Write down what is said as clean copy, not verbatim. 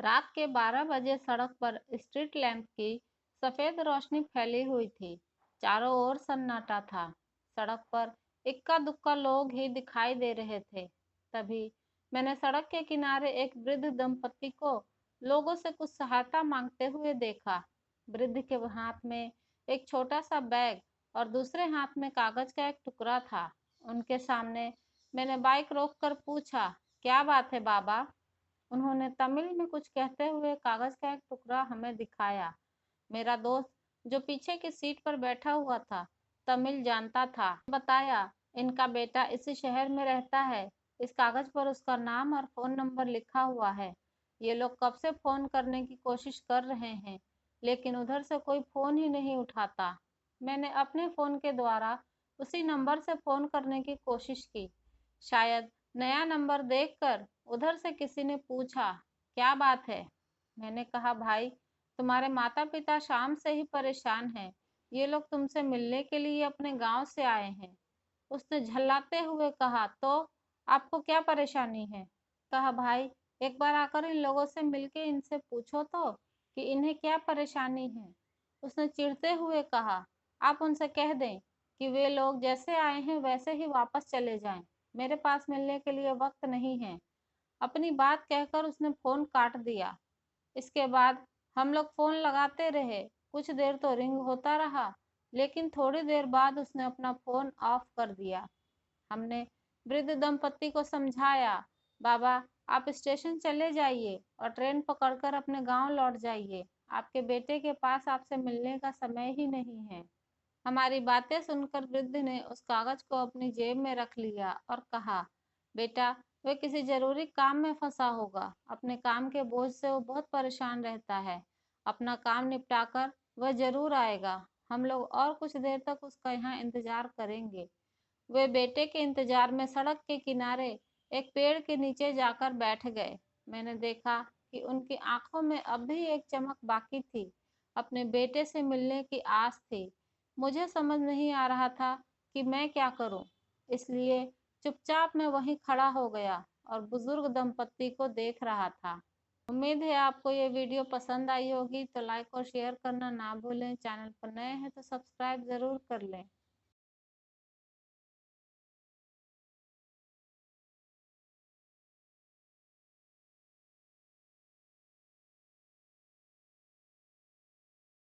रात के 12 बजे सड़क पर स्ट्रीट लैंप की सफेद रोशनी फैली हुई थी। चारों ओर सन्नाटा था। सड़क पर इक्का दुक्का लोग ही दिखाई दे रहे थे। तभी मैंने सड़क के किनारे एक वृद्ध दंपति को लोगों से कुछ सहायता मांगते हुए देखा। वृद्ध के हाथ में एक छोटा सा बैग और दूसरे हाथ में कागज का एक टुकड़ा था। उनके सामने मैंने बाइक रोककर पूछा, क्या बात है बाबा? उन्होंने तमिल में कुछ कहते हुए कागज का एक टुकड़ा हमें दिखाया। मेरा दोस्त जो पीछे की सीट पर बैठा हुआ था तमिल जानता था। बताया, इनका बेटा इसी शहर में रहता है। इस कागज पर उसका नाम और फोन नंबर लिखा हुआ है। ये लोग कब से फोन करने की कोशिश कर रहे हैं, लेकिन उधर से कोई फोन ही नहीं उठाता। मैंने अपने फोन के द्वारा उसी नंबर से फोन करने की कोशिश की। शायद नया नंबर देखकर उधर से किसी ने पूछा, क्या बात है? मैंने कहा, भाई, तुम्हारे माता पिता शाम से ही परेशान हैं। ये लोग तुमसे मिलने के लिए अपने गांव से आए हैं। उसने झल्लाते हुए कहा, तो आपको क्या परेशानी है? कहा, भाई, एक बार आकर इन लोगों से मिलके इनसे पूछो तो कि इन्हें क्या परेशानी है। उसने चिढ़ते हुए कहा, आप उनसे कह दें कि वे लोग जैसे आए हैं वैसे ही वापस चले जाएं। मेरे पास मिलने के लिए वक्त नहीं है। अपनी बात कहकर उसने फोन काट दिया। इसके बाद हम लोग फोन लगाते रहे। कुछ देर तो रिंग होता रहा, लेकिन थोड़ी देर बाद उसने अपना फोन ऑफ कर दिया। हमने वृद्ध दंपति को समझाया, बाबा, आप स्टेशन चले जाइए और ट्रेन पकड़कर अपने गांव लौट जाइए। आपके बेटे के पास आपसे मिलने का समय ही नहीं है। हमारी बातें सुनकर वृद्ध ने उस कागज को अपनी जेब में रख लिया और कहा, बेटा, वह किसी जरूरी काम में फंसा होगा। अपने काम के बोझ से वो बहुत परेशान रहता है। अपना काम निपटाकर वह जरूर आएगा। हम लोग और कुछ देर तक उसका यहाँ इंतजार करेंगे। वे बेटे के इंतजार में सड़क के किनारे एक पेड़ के नीचे जाकर बैठ गए। मैंने देखा कि उनकी आंखों में अब भी एक चमक बाकी थी। अपने बेटे से मिलने की आस थी। मुझे समझ नहीं आ रहा था कि मैं क्या करूं, इसलिए चुपचाप मैं वहीं खड़ा हो गया और बुजुर्ग दंपत्ति को देख रहा था। उम्मीद है आपको ये वीडियो पसंद आई होगी, तो लाइक और शेयर करना ना भूलें। चैनल पर नए हैं तो सब्सक्राइब जरूर कर लें।